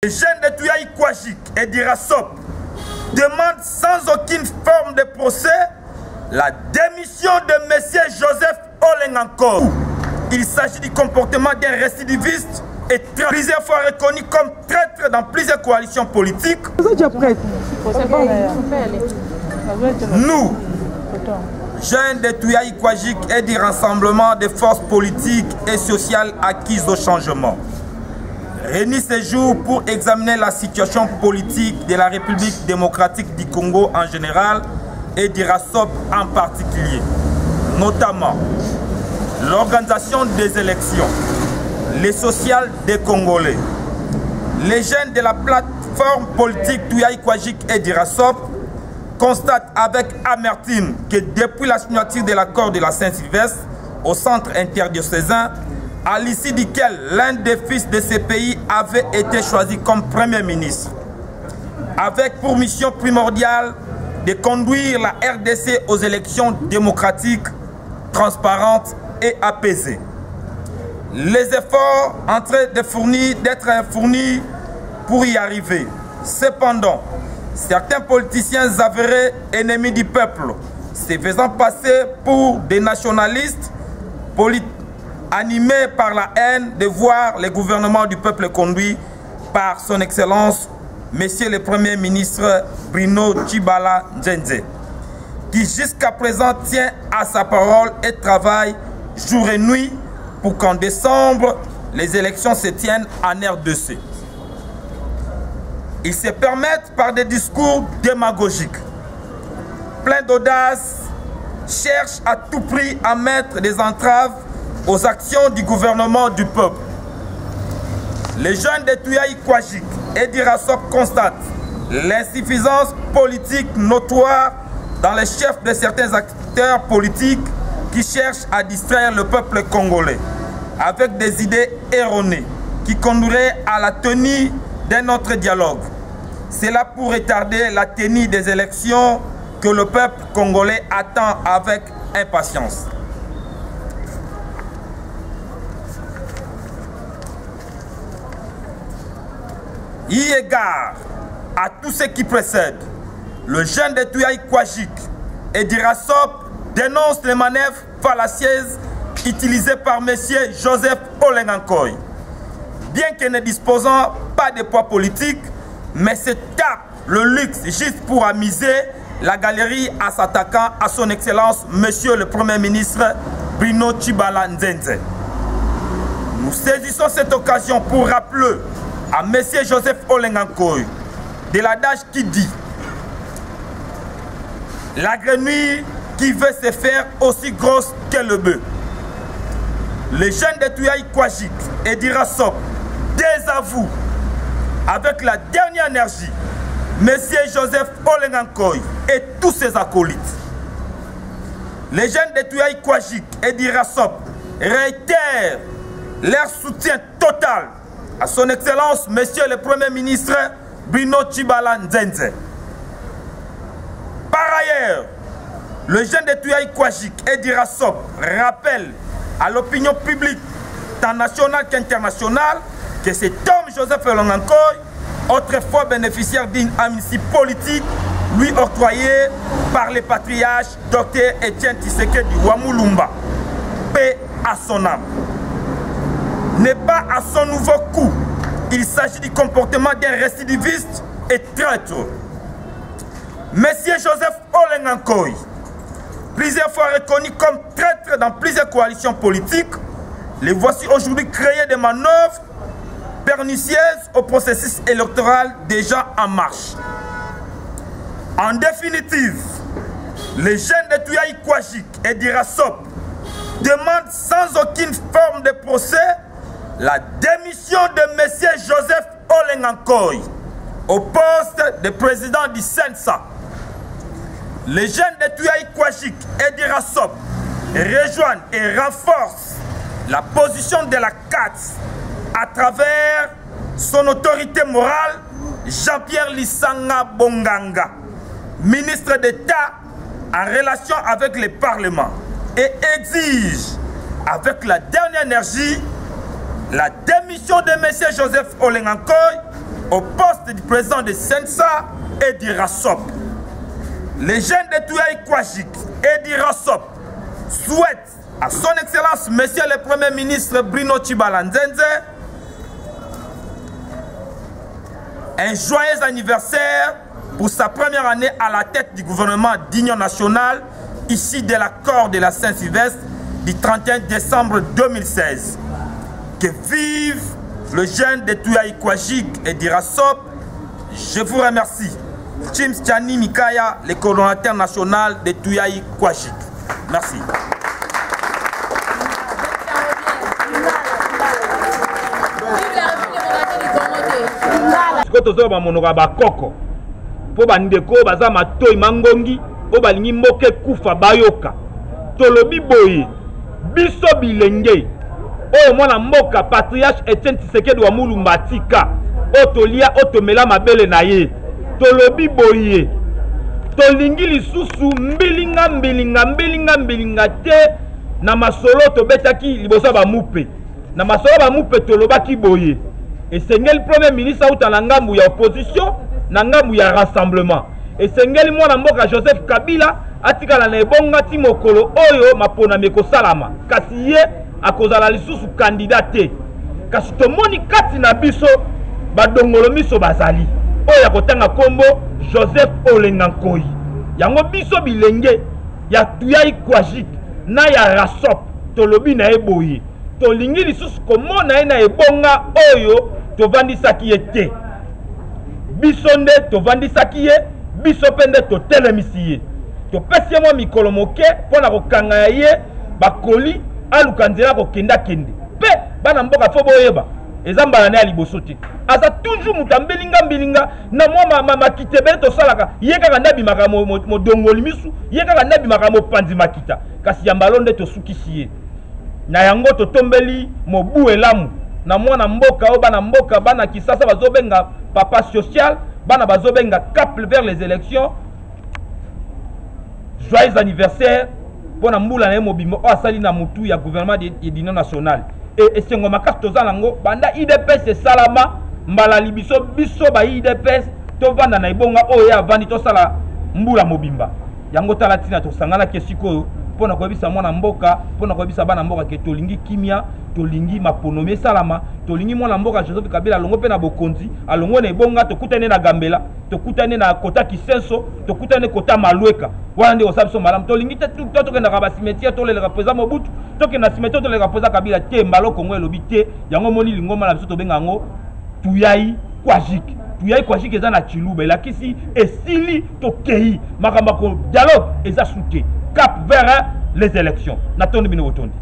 Les jeunes de Touyaï Kwajik et d'Irasop demandent sans aucune forme de procès la démission de M. Joseph Olengankoy. Il s'agit du comportement d'un récidiviste et plusieurs fois reconnu comme traître dans plusieurs coalitions politiques. Nous, jeunes de Touyaï Kwajik et du rassemblement des forces politiques et sociales acquises au changement, réunis ce jour pour examiner la situation politique de la République démocratique du Congo en général et d'Irasop en particulier, notamment l'organisation des élections, les sociales des Congolais. Les jeunes de la plateforme politique Touyaï Kwajik et d'Irasop constatent avec amertume que depuis la signature de l'accord de la Saint-Sylvestre au centre interdiocésain, à l'issue duquel l'un des fils de ces pays avait été choisi comme Premier ministre, avec pour mission primordiale de conduire la RDC aux élections démocratiques, transparentes et apaisées. Les efforts en train d'être fournis pour y arriver. Cependant, certains politiciens avérés ennemis du peuple, se faisant passer pour des nationalistes animés par la haine de voir le gouvernement du peuple conduit par son Excellence, Monsieur le Premier ministre Bruno Tshibala Nzenze, qui jusqu'à présent tient à sa parole et travaille jour et nuit pour qu'en décembre, les élections se tiennent en RDC. Ils se permettent par des discours démagogiques, pleins d'audace, cherchent à tout prix à mettre des entraves aux actions du gouvernement du peuple. Les jeunes de Touyaï Kwajik et d'Irasop constatent l'insuffisance politique notoire dans les chefs de certains acteurs politiques qui cherchent à distraire le peuple congolais avec des idées erronées qui conduiraient à la tenue d'un autre dialogue. C'est là pour retarder la tenue des élections que le peuple congolais attend avec impatience. Eu égard à tout ce qui précède, le jeune de Touyaï Kwajik et d'Irasop dénonce les manœuvres fallacieuses utilisées par M. Joseph Olengankoy. Bien que ne disposant pas de poids politique, mais se tape le luxe juste pour amuser la galerie en s'attaquant à son Excellence Monsieur le Premier ministre Bruno Tshibala Nzenze. Nous saisissons cette occasion pour rappeler à M. Joseph Olengankoy de l'adage qui dit « La grenouille qui veut se faire aussi grosse que le bœuf ». Les jeunes de Touyaï Kwajik et d'Irasop désavouent avec la dernière énergie M. Joseph Olengankoy et tous ses acolytes. Les jeunes de Touyaï Kwajik et d'Irasop réitèrent leur soutien total à son Excellence, Monsieur le Premier ministre Bruno Tshibala Nzenze. Par ailleurs, le jeune de Touyaï Kwajik et d'Irasop rappelle à l'opinion publique, tant nationale qu'internationale, que cet homme, Joseph Olengankoy, autrefois bénéficiaire d'une amnistie politique, lui octroyée par les patriarches Dr Etienne Tshisekedi Wamulumba, paix à son âme, n'est pas à son nouveau coup. Il s'agit du comportement d'un récidiviste et traître. Monsieur Joseph Olengankoy, plusieurs fois reconnu comme traître dans plusieurs coalitions politiques, les voici aujourd'hui créés des manœuvres pernicieuses au processus électoral déjà en marche. En définitive, les jeunes de Touyaï Kwajik et d'Irasop demandent sans aucune forme de procès la démission de M. Joseph Olengankoy au poste de président du CENSA. Les jeunes de Touyaï Kwajik et d'Irasop rejoignent et renforcent la position de la CATS à travers son autorité morale, Jean-Pierre Lissanga Bonganga, ministre d'État en relation avec le Parlement, et exige avec la dernière énergie la démission de M. Joseph Olengankoy au poste du président de Sensa et du RASOP. Les jeunes de Touyaï Kwajik et du RASOP souhaitent à son Excellence, Monsieur le Premier ministre Bruno Tshibala Nzenze, un joyeux anniversaire pour sa première année à la tête du gouvernement d'Union nationale, ici de l'accord de la Saint-Sylvestre du 31 décembre 2016. Que vive le jeune de Touyaï Kwajik et du RASOP. Je vous remercie. James Tchani Mikaya, le coordonnateur national de Touyaï Kwajik. Merci. Tozoba monoka bakoko po bandeko baza matoi mangongi po balingi moke kufa bayoka tolobi boye biso bilenge oyo mwana mboka patriarche Etienne Tshisekedi wa Mulumba tika otolia otomela mabele na ye tolobi boye tolingi lisusu mbilinga te na masolo tobetaki liboso ba mupe na masolo ba mupe tolobaki boye et sengeli premier ministre auta na ngambu ya opposition na ngambu ya rassemblement et sengeli mwana mboka Joseph Kabila atikala na ebonga ti mokolo oyo mapona meko salama kasi ye akozala lisusu candidat kasi tomoni kati na biso badongolo miso bazali oyo akotanga kombo Joseph Olenga Nkoyi yango biso bilenge ya Touyaï Kwajik na ya RASOP tolobi na eboye tolingi lisusu komona ye na ebonga oyo tovandisaki ye te biso nde tovandisaki ye biso mpe nde totelemisi ye topesi ye mwa mikolo moke mpo na kokanga ya ye bakoli aluka nzela kokenda-kende mpe bana mboka fo boyeba eza mbala na ya liboso te aza toujours mutu mbilinga na mwa makita ebele tosalaka ye kaka nde abimaka modongoli misu ye kaka nde abimaka mopanzi makita kasi ya mbalo nde tosukisi ye na yango totombeli mobu elamu na mwana mboka o bana mboka bana Kisasa bazobenga papa social bana bazobenga cap vers les élections. Joyeux anniversaire pour na mbula na mobimbo o asali na mutu ya gouvernement de l'Union nationale et sengo makasi tozala ngo banda IDPS salama mbala libiso biso ba IDPS to vanda na ibonga o ya vandi to sala mbula mobimba yango tala tina to sangala kesiko pona koyebisa mwana mboka pona koyebisa bana mboka ke tolingi kimia tolingi maponomi salama tolingi mwana mboka Joseph Kabila alongo pe na bokonzi alongo na ibonga tokutane na Gambela tokutane na kota Kisenso tokutane kota Malweka wana ndio sabiso malamu tolingi te tokenda ka basimetier toleleka peza Mobutu tokenda simetier toleleka peza Kabila te mbalo Kongo elobi te yango moni lingoma na biso tobenga ngo Touyaï Kwajik. Touyaï Kwajik eza na Chiluba elakisi esili tokei makamba ko dialogue eza souté cap vers les élections. Natondi bino botondi.